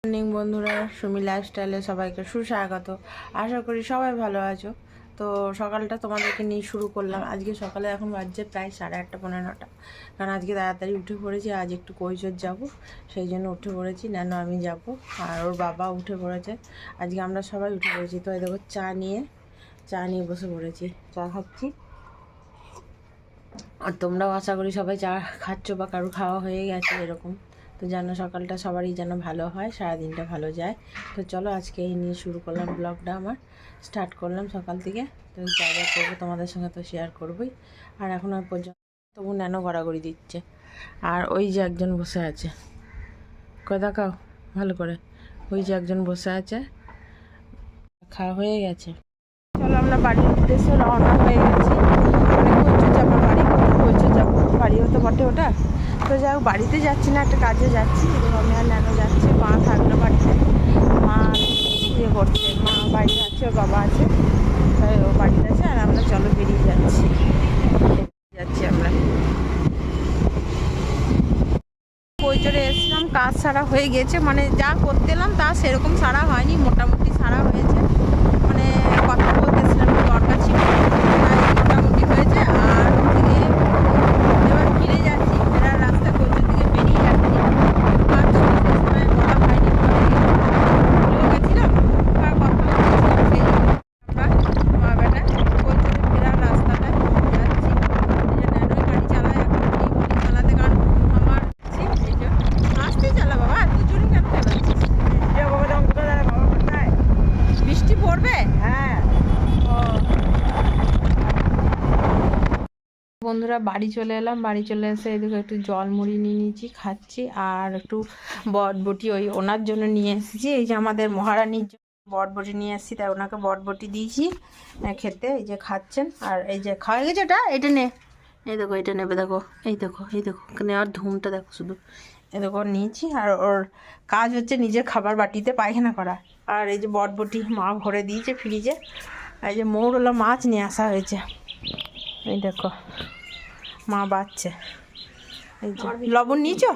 Morning বন্ধুরা, সুমি লাইফস্টাইলে সবাইকে সুস্বাগত। আশা করি সবাই ভালো আছো। তো সকালটা তোমাদেরকে নিয়ে শুরু করলাম। আজকে সকালে এখন বাজছে প্রায় 8:30 পৌনে 9টা, কারণ আজকে তাড়াতাড়ি উঠে পড়েছি। আজ একটু কৈশোর যাব, সেই জন্য উঠে পড়েছি। নানো আমি যাব, আর ওর বাবা উঠে পড়েছে। আজকে আমরা সবাই উঠে পড়েছি। তো এই দেখো চা নিয়ে বসে পড়েছি, চা খাচ্ছি। আর তোমরাও আশা করি সবাই চা খাচ্ছ বা কারো খাওয়া হয়ে গেছে এরকম। তো যেন সকালটা সবারই যেন ভালো হয়, সারাদিনটা ভালো যায়। তো চলো আজকে এই নিয়ে শুরু করলাম ব্লগটা, আমার স্টার্ট করলাম সকাল থেকে। তো যা যা করবো তোমাদের সঙ্গে তো শেয়ার করবোই। আর এখন আর পর্যন্ত তবু ন্যানো গড়াগড়ি দিচ্ছে। আর ওই যে একজন বসে আছে, কয় দেখাও ভালো করে, ওই যে একজন বসে আছে। খাওয়া হয়ে গেছে। চলো আমরা বাড়ির উদ্দেশ্যে রওনা হয়ে গেছি। বাড়ি হতে বটে ওটা। তো যাই হোক, বাড়িতে যাচ্ছি না, একটা কাজে যাচ্ছি। আমি আর নানো যাচ্ছে, মা থাকলো বাড়িতে। মা ইয়ে করছে, মা বাড়িতে আছে, ওর বাবা আছে, তাই ও বাড়িতে আছে। আর আমরা চলো বেরিয়ে যাচ্ছি আমরা। কৈচরে এসলাম, কাজ সারা হয়ে গেছে, মানে যা করতে এলাম তা সেরকম সারা হয়নি, মোটামুটি সারা হয়েছে। মানে কথা বলতেছিলাম, দরকার ছিল, মোটামুটি হয়েছে। আর ওদিকে এবার ফিরে যাচ্ছি, ফেরার রাস্তা কৈচর দিকে বেরিয়ে যাচ্ছি। আর সময় বলা হয়নি, ভুলেও গেছিলাম আর কথা বলছিলাম। সেই আমরা মা বেটা কৈচরে ফেরার রাস্তাটা যাচ্ছি। ন্যানোই গাড়ি চালায়, এখন বলি চালাতে, কারণ আমার আসতে চালা বাবা, এত জোরে কেন চালাচ্ছিস? বৃষ্টি পড়বে? হ্যাঁ। বন্ধুরা বাড়ি চলে এলাম, বাড়ি চলে এসে এদিকে একটু জল মুড়ি নিয়ে নিয়েছি, খাচ্ছি। আর একটু বটবটি ওই ওনার জন্য নিয়ে এসেছি, এই যে আমাদের মহারানীর জন্য বটবটি নিয়ে এসেছি, তাই ওনাকে বটবটি দিয়েছি খেতে। এই যে খাচ্ছেন। আর এই যে খাওয়া গেছে, এটা নে, এই দেখো এটা নেবে, দেখো এই দেখো, এই দেখো নেওয়ার ধুমটা দেখো শুধু। এই দেখো নিয়েছি। আর ওর কাজ হচ্ছে নিজের খাবার বাটিতে পায়খানা করা। আর এই যে বটবটি মা ভরে দিয়েছে ফ্রিজে। এই যে মৌরলা মাছ নিয়ে আসা হয়েছে, এই দেখো মা বাচ্ছে। এই যে লবণ নিয়েছো?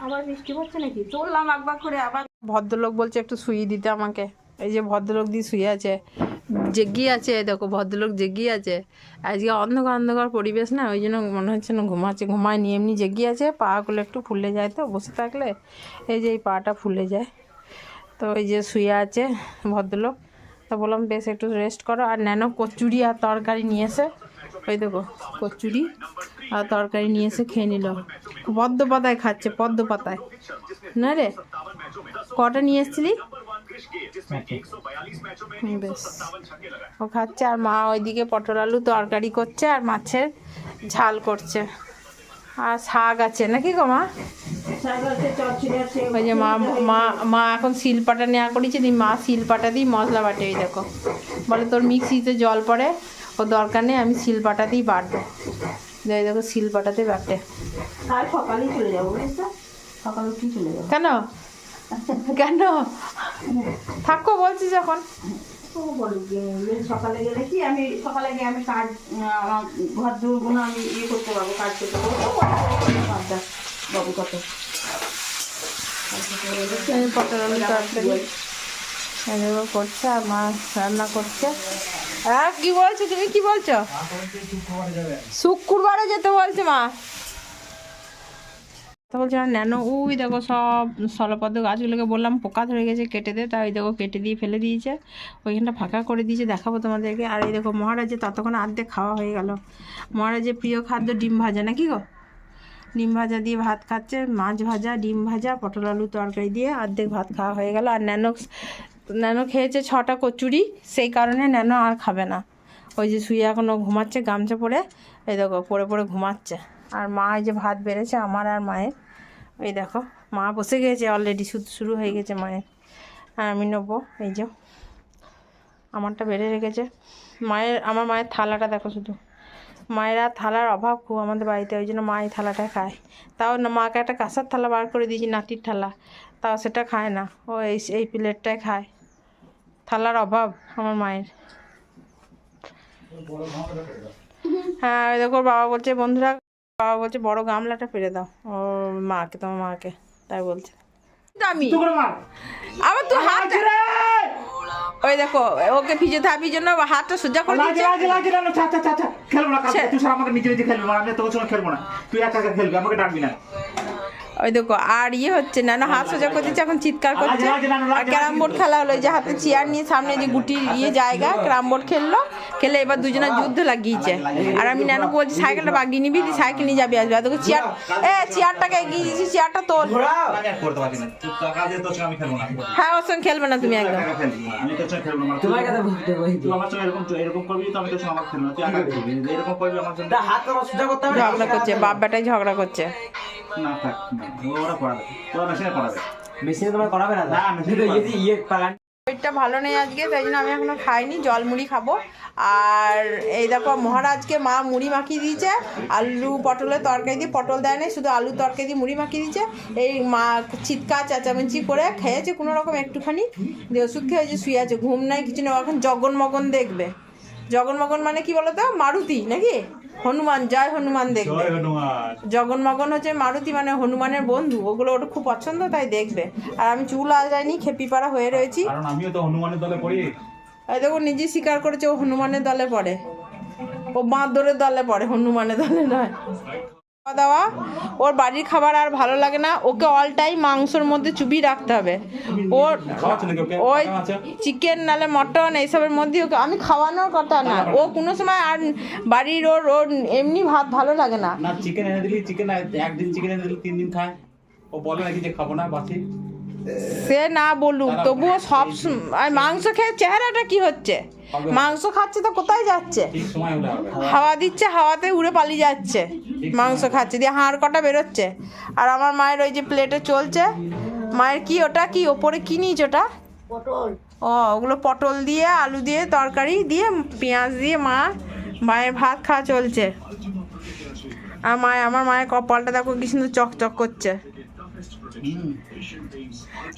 আবার বৃষ্টি পড়ছে নাকি? চললাম একবার করে, আবার ভদ্রলোক বলছে একটু শুয়ে দিতে আমাকে। এই যে ভদ্রলোক দিয়ে শুয়ে আছে, জেগিয়ে আছে, দেখো ভদ্রলোক জেগিয়ে আছে। আজকে অন্ধকার অন্ধকার পরিবেশ না, ওই জন্য মনে হচ্ছে না ঘুমাচ্ছে, ঘুমায়নি, এমনি জেগিয়ে আছে। পাগুলো একটু ফুলে যায় তো বসে থাকলে, এই যে এই পাটা ফুলে যায়। তো এই যে শুয়ে আছে ভদ্রলোক। তো বললাম বেশ একটু রেস্ট করো। আর ন্যানো কচুরি আর তরকারি নিয়ে এসে, ওই দেখো কচুরি আর তরকারি নিয়ে এসে খেয়ে নিল। পদ্ম পাতায় খাচ্ছে, পদ্ম পাতায় না রে। কটা নিয়ে এসেছিলি? বেশ, ও খাচ্ছে। আর মা ওইদিকে পটল আলু তরকারি করছে আর মাছের ঝাল করছে। আর শাক আছে নাকি গো মা? ওই যে মা মা মা এখন শিলপাটা নেওয়া করেছে, দি মা শিলপাটা দিই মশলা বাটে। ওই দেখো বলে তোর মিক্সিতে জল পড়ে, ও দরকার নেই, আমি শিলপাটাতেই বাটবো। এই দেখো শিলপাটাতে বাটে। কাল সকালেই চলে যাবো, সকালে উঠেই চলে যাবো। কেন কেন থাকো বলছি যখন। সকালে গেলে কি আমি সকালে গিয়ে আমি কাজ আমার ঘর দুগুলো আমি ইয়ে করতে পারবো, কাজ করতে পারবো। বাবু কত পটল আলু তরকারি করছে আর মাছ রান্না করছে। হ্যাঁ কি বলছো তুমি, কি বলছো? শুক্রবারে যেতে বলছে মা। তো বলছে ন্যানো ওই দেখো সব স্থলপদ্ম গাছগুলোকে বললাম পোকা ধরে গেছে কেটে দে, তাই ওই দেখো কেটে দিয়ে ফেলে দিয়েছে, ওইখানটা ফাঁকা করে দিয়েছে, দেখাবো তোমাদেরকে। আর এই দেখো মহারাজের ততক্ষণ আর্ধেক খাওয়া হয়ে গেল। মহারাজের প্রিয় খাদ্য ডিম ভাজা নাকি গো, ডিম ভাজা দিয়ে ভাত খাচ্ছে, মাছ ভাজা, ডিম ভাজা, পটল আলু তরকারি দিয়ে অর্ধেক ভাত খাওয়া হয়ে গেল। আর ন্যানো খেয়েছে 6টা কচুরি, সেই কারণে ন্যানো আর খাবে না। ওই যে শুয়ে এখনও ঘুমাচ্ছে গামছা পরে, এই দেখো পরে পরে ঘুমাচ্ছে। আর মা এই যে ভাত বেড়েছে আমার আর মায়ের, ওই দেখো মা বসে গেছে অলরেডি, শুরু হয়ে গেছে মায়ের। আর আমি নেবো, এই যে আমারটা বেড়ে রেখেছে মায়ের। আমার মায়ের থালাটা দেখো শুধু, মায়েরা থালার অভাব খুব আমাদের বাড়িতে, ওই জন্য মা এই থালাটা খায়। তাও না, মাকে একটা কাঁসার থালা বার করে দিয়েছি, নাতির থালা, তাও সেটা খায় না, ও এই প্লেটটাই খায়। থালার অভাব আমার মায়ের। হ্যাঁ ওই দেখো বাবা বলছে, বন্ধুরা বাবা বলছে বড় গামলাটা পেরে দাও ও মাকে, তোমার মাকে, তাই বলছে। আমি তুই করে মার আবার তুই হাত লাগছে রে ওই দেখো ওকে ফিজিওথেরাপির জন্য হাতটা সোজা করে লাগে দিচ্ছে। লাগে লাগে না চা চা চা খেলবো না ছে। তুই সারা আমাকে নিজে নিজে খেলবি না আমি তোর সঙ্গে খেলবো না তুই একা একা খেলবি আমাকে ডাকবি না ওই দেখো আর হচ্ছে না না হাত সোজা করে দিচ্ছে এখন চিৎকার করছে। আর ক্যারাম বোর্ড খেলা হলো এই যে হাতে চেয়ার নিয়ে সামনে যে গুটির জায়গা ক্যারাম বোর্ড খেললো খেলে এবার দুজনে যুদ্ধ লাগিয়েছে। আর আমি নানু বলছি সাইকেলটা বাগিয়ে নিবি তুই সাইকেল নিয়ে যাবি আসবে। আর দেখো চেয়ারটাকে এগিয়ে দিয়েছি চেয়ারটা তোল। আমি আর করতে পারছি না তুই টাকা দিয়ে তোর সঙ্গে আমি খেলবো না হ্যাঁ ওর সঙ্গে খেলবে না তুমি একদম। একা খেলবি না আমি তোর সঙ্গে খেলবো না তোমার কথা বলতে বই তুই আমার সঙ্গে এরকম করবি তো আমি তোর সঙ্গে আমার খেলবো না তুই একা খেলবি এরকম করবি আমার সঙ্গে হাত তো সোজা করতে হবে ঝগড়া করছে বাপ বেটাই ঝগড়া করছে। না থাক না ওরা পড়াবে তোরা মেশিনে পড়াবে মেশিনে তোমার করাবে না না, মেশিনে করাবে। ইয়ে পালান পেটটা ভালো নেই আজকে তাই জন্য আমি এখনো খাইনি জল মুড়ি খাবো। আর এই দেখো মহারাজকে মা মুড়ি মাখিয়ে দিয়েছে আলু পটলের তরকারি দিয়ে পটল দেয় না শুধু আলু তরকারি দিয়ে মুড়ি মাখিয়ে দিয়েছে। এই মা চিৎকার চেঁচামেচি করে খেয়েছে কোনো রকম একটুখানি দিয়ে ওষুধ খেয়েছে শুয়ে আছে ঘুম নাই কিছু নেই এখন জগন্মগন দেখবে। জগন্মগন মানে কি বলতো মারুতি নাকি হনুমান জয় হনুমান দেখবে। জগন্মগন হচ্ছে মারুতি মানে হনুমানের বন্ধু ওগুলো ওটা খুব পছন্দ তাই দেখবে। আর আমি চুল আজাইনি খেপিপাড়া হয়ে রয়েছি কারণ আমিও তো হনুমানের দলে পড়ি এই দেখো নিজে স্বীকার করেছে ও হনুমানের দলে পড়ে ও বাঁদরের দলে পড়ে হনুমানের দলে নয়। খাওয়া দাওয়া ওর বাড়ির খাবার আর ভালো লাগে না ওকে অল টাইম মাংসর মধ্যে চুবিয়ে রাখতে হবে। ওর ওই চিকেন নালে মটন এইসবের মধ্যে ওকে আমি খাওয়ানোর কথা না ও কোনো সময় আর বাড়ির ওর ওর এমনি ভাত ভালো লাগে না। না চিকেন এনে দিলি চিকেন একদিন চিকেন এনে দিলি 3 দিন খায় ও বলে নাকি যে খাবো না বাসি সে না বলুক তবুও সব আর মাংস খেয়ে চেহারাটা কি হচ্ছে মাংস খাচ্ছে তো কোথায় যাচ্ছে ঠিক সময় হলে হবে হাওয়া দিচ্ছে হাওয়াতে উড়ে পালিয়ে যাচ্ছে মাংস খাচ্ছে দিয়ে হাড় কটা বেরোচ্ছে। আর আমার মায়ের ওই যে প্লেটে চলছে মায়ের কি ওটা কি ওপরে কি নিয়েছ ওটা ও ওগুলো পটল দিয়ে আলু দিয়ে তরকারি দিয়ে পেঁয়াজ দিয়ে মায়ের ভাত খাওয়া চলছে। আর আমার মায়ের কপালটা দেখো কি সুন্দর চকচক করছে।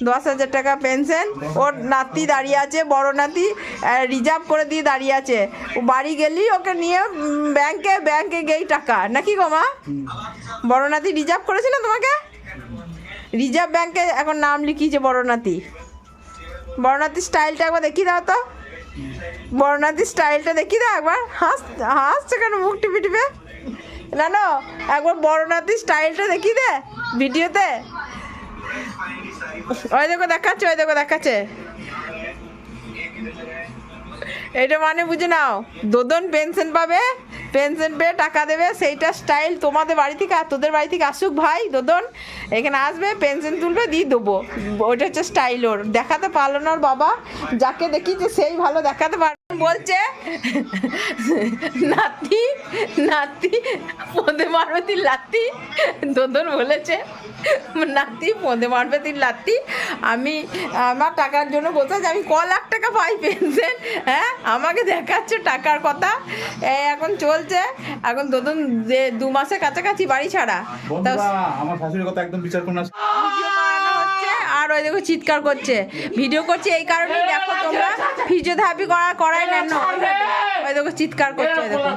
10,000 টাকা পেনশন ওর নাতি দাঁড়িয়ে আছে বড় নাতি রিজার্ভ করে দিয়ে দাঁড়িয়ে আছে ও বাড়ি গেলি ওকে নিয়ে ব্যাংকে গেই টাকা নাকি গো মা বড় নাতি রিজার্ভ করেছে না তোমাকে রিজার্ভ ব্যাংকে এখন নাম লিখিয়েছে বড় নাতি। বড় নাতির স্টাইলটা একবার দেখিয়ে দাও তো বড় নাতির স্টাইলটা দেখিয়ে দাও একবার হাসছে কেন মুখ টিপে টিপে না না একবার বড় নাতির স্টাইলটা দেখিয়ে দে ভিডিওতে ওই দেখো দেখাচ্ছে এটা মানে বুঝে নাও দোদন পেনশন পাবে পেনশন পেয়ে টাকা দেবে সেইটা স্টাইল তোমাদের বাড়ি থেকে আর তোদের বাড়ি থেকে আসুক ভাই দোদন এখানে আসবে পেনশন তুলবে দিয়ে দেবো ওইটা হচ্ছে স্টাইল ওর দেখাতে পারলো না ওর বাবা যাকে দেখিয়েছে সেই ভালো দেখাতে পারলো বলছে নাতি পদে মারবে তিন লাত্তি দোদন বলেছে নাতি পদে মারবে তিন লাত্তি আমি আমার টাকার জন্য বলতে আমি ক লাখ টাকা পাই পেনশন হ্যাঁ আমাকে দেখাচ্ছে টাকার কথা এখন চলছে এখন দোদন 2 মাসের কাছাকাছি বাড়ি ছাড়া আমার শাশুড়ির কথা একদম বিচার করো না আর ওই দেখো চিৎকার করছে ভিডিও করছে এই কারণে দেখো তোমরা ফিজিওথেরাপি করাই না ওই দেখো চিৎকার করছে দেখো